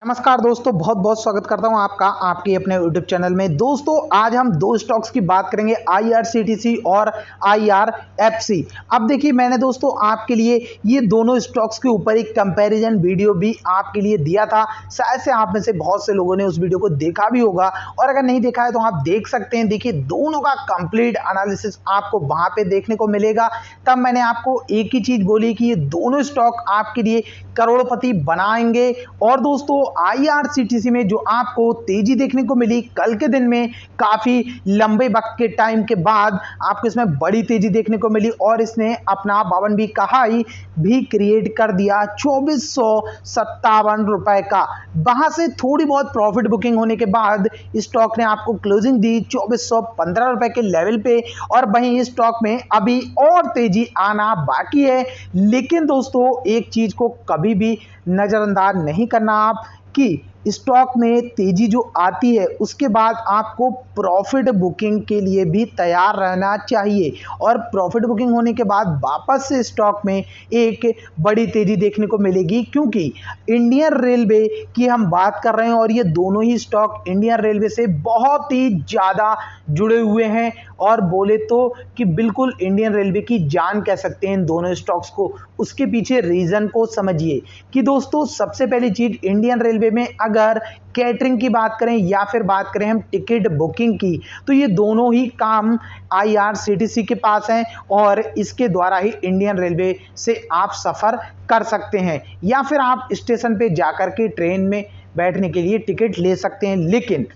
नमस्कार दोस्तों, बहुत बहुत स्वागत करता हूं आपका आपके अपने YouTube चैनल में। दोस्तों आज हम दो स्टॉक्स की बात करेंगे, IRCTC और IRFC। अब देखिए, मैंने दोस्तों आपके लिए ये दोनों स्टॉक्स के ऊपर एक कंपैरिजन वीडियो भी आपके लिए दिया था। शायद से आप में से बहुत से लोगों ने उस वीडियो को देखा भी होगा, और अगर नहीं देखा है तो आप देख सकते हैं। देखिए, दोनों का कंप्लीट एनालिसिस आपको वहां पे देखने को मिलेगा। तब मैंने आपको एक ही चीज बोली कि ये दोनों स्टॉक आपके लिए करोड़पति बनाएंगे। और दोस्तों IRCTC में जो आपको तेजी देखने को मिली कल के दिन में, काफी लंबे वक्त के टाइम के बाद आपको इसमें बड़ी तेजी देखने को मिली, और इसने अपना 52वीं का हाई भी क्रिएट कर दिया 2457 रुपए का। वहां से थोड़ी बहुत प्रॉफिट बुकिंग होने के बाद स्टॉक ने आपको क्लोजिंग दी 2415 रुपए के लेवल पे, और वहीं स्टॉक में अभी और तेजी आना बाकी है। लेकिन दोस्तों एक चीज को कभी भी नजरअंदाज नहीं करना आप, कि स्टॉक में तेजी जो आती है उसके बाद आपको प्रॉफिट बुकिंग के लिए भी तैयार रहना चाहिए। और प्रॉफिट बुकिंग होने के बाद वापस से स्टॉक में एक बड़ी तेजी देखने को मिलेगी, क्योंकि इंडियन रेलवे की हम बात कर रहे हैं और ये दोनों ही स्टॉक इंडियन रेलवे से बहुत ही ज़्यादा जुड़े हुए हैं, और बोले तो कि बिल्कुल इंडियन रेलवे की जान कह सकते हैं इन दोनों स्टॉक्स को। उसके पीछे रीज़न को समझिए कि दोस्तों सबसे पहली चीज़, इंडियन रेलवे में अगर कैटरिंग की बात करें या फिर बात करें हम टिकट बुकिंग की, तो ये दोनों ही काम IRCTC के पास हैं, और इसके द्वारा ही इंडियन रेलवे से आप सफ़र कर सकते हैं, या फिर आप स्टेशन पे जाकर के ट्रेन में बैठने के लिए टिकट ले सकते हैं। लेकिन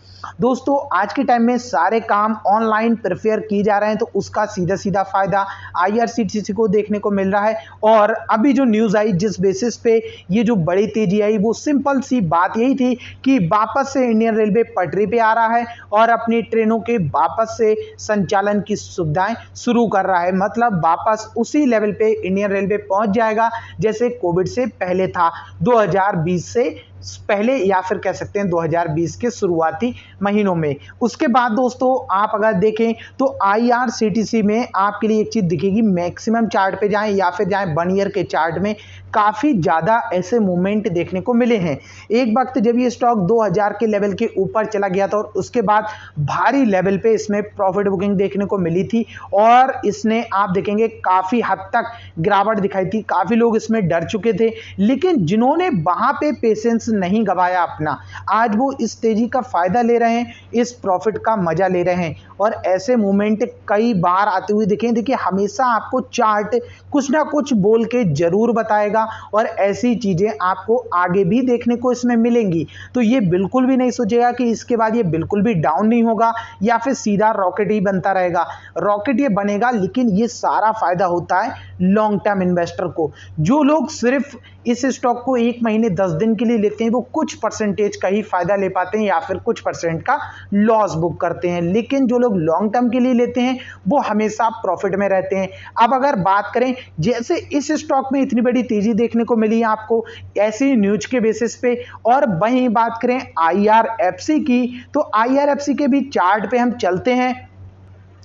दोस्तों आज के टाइम में सारे काम ऑनलाइन प्रेफर किए जा रहे हैं, तो उसका सीधा सीधा फायदा IRCTC को देखने को मिल रहा है। और अभी जो न्यूज़ आई, जिस बेसिस पे ये जो बड़ी तेजी आई, वो सिंपल सी बात यही थी कि वापस से इंडियन रेलवे पटरी पे आ रहा है और अपनी ट्रेनों के वापस से संचालन की सुविधाएं शुरू कर रहा है। मतलब वापस उसी लेवल पे इंडियन रेलवे पहुंच जाएगा जैसे कोविड से पहले था, 2020 से पहले, या फिर कह सकते हैं 2020 के शुरुआती महीनों में। उसके बाद दोस्तों आप अगर देखें तो IRCTC में आपके लिए एक चीज दिखेगी, मैक्सिमम चार्ट पे जाएं या फिर जाएं 1 ईयर के चार्ट में, काफी ज्यादा ऐसे मूवमेंट देखने को मिले हैं। एक वक्त जब ये स्टॉक 2000 के लेवल के ऊपर चला गया था, और उसके बाद भारी लेवल पे इसमें प्रॉफिट बुकिंग देखने को मिली थी, और इसने आप देखेंगे काफी हद तक गिरावट दिखाई थी। काफी लोग इसमें डर चुके थे, लेकिन जिन्होंने वहां पे पेशेंस नहीं गवाया अपना, आज वो इस तेजी का फायदा ले रहे हैं, इस प्रॉफिट का मजा ले रहे हैं। और ऐसे मूवमेंट कई बार आते हुए दिखे। देखिए, हमेशा आपको चार्ट कुछ ना कुछ बोल के जरूर बताएगा, और ऐसी चीजें आपको आगे भी देखने को इसमें मिलेंगी। तो ये बिल्कुल भी नहीं सोचेगा कि इसके बाद ये बिल्कुल भी डाउन नहीं होगा या फिर सीधा रॉकेट ही बनता रहेगा। रॉकेट ये बनेगा, लेकिन ये सारा फायदा होता है लॉन्ग टर्म इन्वेस्टर को। जो लोग सिर्फ इस स्टॉक को 1 महीने 10 दिन के लिए लेते हैं, वो कुछ परसेंटेज का ही फायदा ले पाते हैं या फिर कुछ परसेंट का लॉस बुक करते हैं। लेकिन जो लोग लॉन्ग टर्म के लिए लेते हैं वो हमेशा प्रॉफिट में रहते हैं। अब अगर बात करें, जैसे इस स्टॉक में इतनी बड़ी तेजी देखने को मिली है आपको ऐसी न्यूज के बेसिस पे, और वहीं बात करें IRFC की, तो IRFC के भी चार्ट पे हम चलते हैं,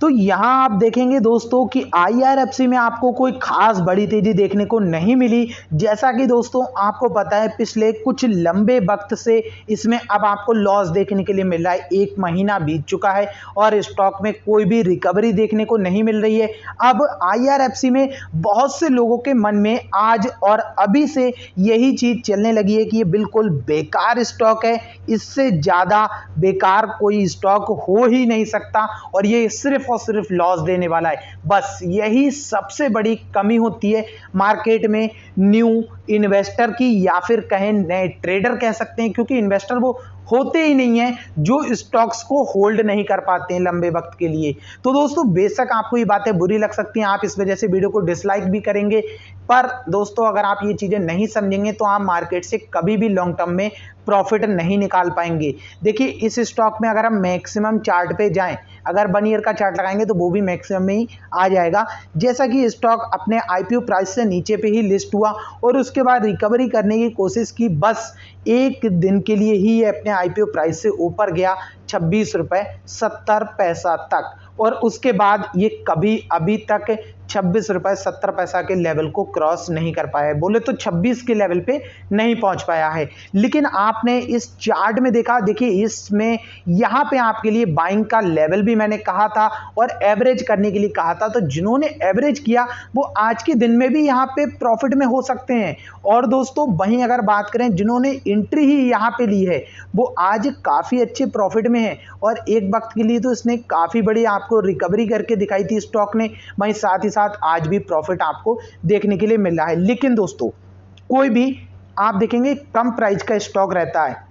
तो यहां आप देखेंगे दोस्तों कि IRFC में आपको कोई खास बड़ी तेजी देखने को नहीं मिली। जैसा कि दोस्तों आपको पता है, पिछले कुछ लंबे वक्त से इसमें अब आपको लॉस देखने के लिए मिल रहा है। 1 महीना बीत चुका है और स्टॉक में कोई भी रिकवरी देखने को नहीं मिल रही है। अब IRFC में बहुत से लोगों के मन में आज और अभी से यही चीज चलने लगी है कि ये बिल्कुल बेकार स्टॉक है, इससे ज्यादा बेकार कोई स्टॉक हो ही नहीं सकता, और ये सिर्फ और सिर्फ लॉस देने वाला है। बस यही सबसे बड़ी कमी होती है मार्केट में न्यू इन्वेस्टर की, या फिर कहें नए ट्रेडर कह सकते हैं, क्योंकि इन्वेस्टर वो होते ही नहीं है जो स्टॉक्स को होल्ड नहीं कर पाते हैं लंबे वक्त के लिए। तो दोस्तों बेशक आपको ये बातें बुरी लग सकती हैं, आप इस वजह से वीडियो को डिसलाइक भी करेंगे, पर दोस्तों अगर आप ये चीजें नहीं समझेंगे तो आप मार्केट से कभी भी लॉन्ग टर्म में प्रॉफिट नहीं निकाल पाएंगे। देखिए, इस स्टॉक में अगर हम मैक्सिमम चार्ट पे जाएं, अगर 1 ईयर का चार्ट लगाएंगे तो वो भी मैक्सिमम में ही आ जाएगा। जैसा कि स्टॉक अपने IPO प्राइस से नीचे पे ही लिस्ट हुआ और उसके बाद रिकवरी करने की कोशिश की, बस 1 दिन के लिए ही अपने IPO प्राइस से ऊपर गया 26 रुपए 70 पैसा तक, और उसके बाद ये कभी अभी तक ₹26.70 के लेवल को क्रॉस नहीं कर पाया है, बोले तो 26 के लेवल पे नहीं पहुंच पाया है। लेकिन आपने इस चार्ट में देखा, देखिए इसमें यहां पे आपके लिए बाइंग का लेवल भी मैंने कहा था और एवरेज करने के लिए कहा था, तो जिन्होंने एवरेज किया वो आज के दिन में भी यहां पे प्रॉफिट में हो सकते हैं। और दोस्तों वहीं अगर बात करें जिन्होंने एंट्री ही यहां पे ली है वो आज काफी अच्छे प्रॉफिट में है और एक वक्त के लिए तो इसने काफी बड़ी आपको रिकवरी करके दिखाई थी स्टॉक ने, वहीं साथ ही साथ आज भी प्रॉफिट आपको देखने के लिए मिल रहा है। लेकिन दोस्तों कोई भी आप देखेंगे कम प्राइस का स्टॉक रहता है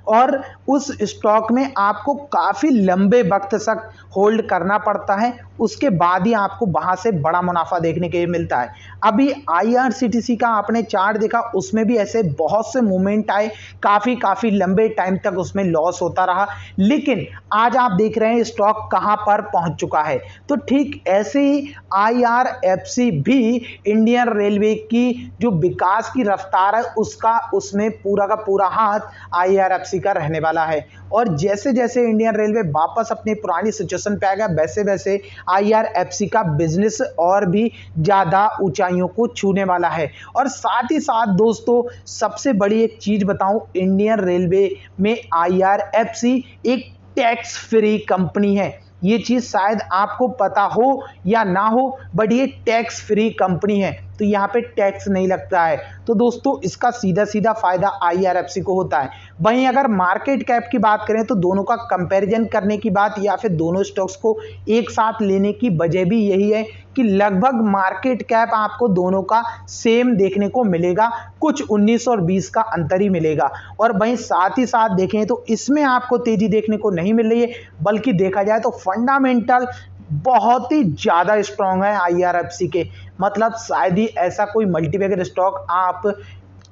और उस स्टॉक में आपको काफी लंबे वक्त तक होल्ड करना पड़ता है, उसके बाद ही आपको वहां से बड़ा मुनाफा देखने के लिए मिलता है। अभी IRCTC का आपने चार्ट देखा, उसमें भी ऐसे बहुत से मूवमेंट आए, काफी लंबे टाइम तक उसमें लॉस होता रहा, लेकिन आज आप देख रहे हैं स्टॉक कहां पर पहुंच चुका है। तो ठीक ऐसे ही IRFC भी इंडियन रेलवे की जो विकास की रफ्तार है उसका उसमें पूरा का पूरा हाथ IRFC का रहने वाला है। और जैसे जैसे इंडियन रेलवे वापस अपनी पुरानी सिचुएशन पे आएगा वैसे वैसे IRFC का बिजनेस और भी ज्यादा ऊंचाइयों को छूने वाला है। और साथ ही साथ दोस्तों सबसे बड़ी एक चीज बताऊं, इंडियन रेलवे में IRFC एक टैक्स फ्री कंपनी है। ये चीज शायद आपको पता हो या ना हो, बट ये टैक्स फ्री कंपनी है, तो यहाँ पे टैक्स नहीं लगता है। तो दोस्तों इसका सीधा सीधा फायदा IRFC को होता है। वहीं अगर मार्केट कैप की बात करें तो दोनों का कंपैरिजन करने की बात या फिर दोनों स्टॉक्स को एक साथ लेने की वजह भी यही है कि लगभग मार्केट कैप आपको दोनों का सेम देखने को मिलेगा, कुछ 19 और 20 का अंतर ही मिलेगा। और वहीं साथ ही साथ देखें तो इसमें आपको तेजी देखने को नहीं मिल रही है, बल्कि देखा जाए तो फंडामेंटल बहुत ही ज्यादा स्ट्रांग है IRFC के। मतलब शायद ही ऐसा कोई मल्टीबैगर स्टॉक आप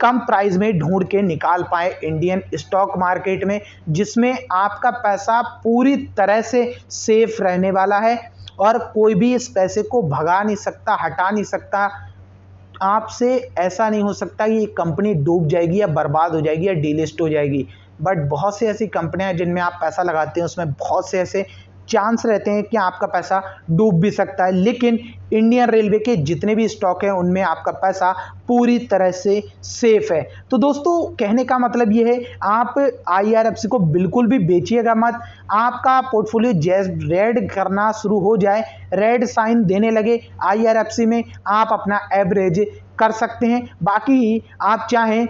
कम प्राइस में ढूंढ के निकाल पाए इंडियन स्टॉक मार्केट में, जिसमें आपका पैसा पूरी तरह से सेफ रहने वाला है और कोई भी इस पैसे को भगा नहीं सकता, हटा नहीं सकता। आपसे ऐसा नहीं हो सकता कि कंपनी डूब जाएगी या बर्बाद हो जाएगी या डीलिस्ट हो जाएगी। बट बहुत सी ऐसी कंपनियां हैं जिनमें आप पैसा लगाते हैं, उसमें बहुत से ऐसे चांस रहते हैं कि आपका पैसा डूब भी सकता है। लेकिन इंडियन रेलवे के जितने भी स्टॉक हैं उनमें आपका पैसा पूरी तरह से सेफ है। तो दोस्तों कहने का मतलब ये है, आप IRFC को बिल्कुल भी बेचिएगा मत। आपका पोर्टफोलियो जैसे रेड करना शुरू हो जाए, रेड साइन देने लगे IRFC में, आप अपना एवरेज कर सकते हैं। बाकी आप चाहें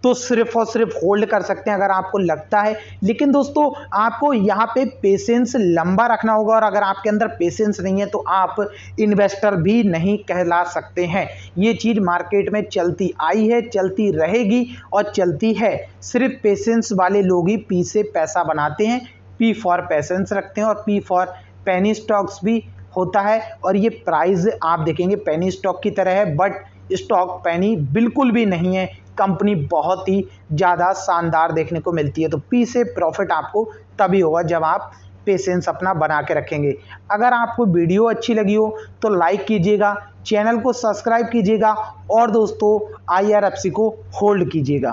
तो सिर्फ और सिर्फ होल्ड कर सकते हैं अगर आपको लगता है। लेकिन दोस्तों आपको यहाँ पे पेशेंस लंबा रखना होगा, और अगर आपके अंदर पेशेंस नहीं है तो आप इन्वेस्टर भी नहीं कहला सकते हैं। ये चीज़ मार्केट में चलती आई है, चलती रहेगी और चलती है। सिर्फ पेशेंस वाले लोग ही P से पैसा बनाते हैं, P फॉर पेशेंस रखते हैं, और P फॉर पेनी स्टॉक्स भी होता है। और ये प्राइस आप देखेंगे पेनी स्टॉक की तरह है, बट स्टॉक पेनी बिल्कुल भी नहीं है। कंपनी बहुत ही ज़्यादा शानदार देखने को मिलती है। तो P से प्रॉफिट आपको तभी होगा जब आप पेशेंस अपना बना के रखेंगे। अगर आपको वीडियो अच्छी लगी हो तो लाइक कीजिएगा, चैनल को सब्सक्राइब कीजिएगा और दोस्तों IRFC को होल्ड कीजिएगा।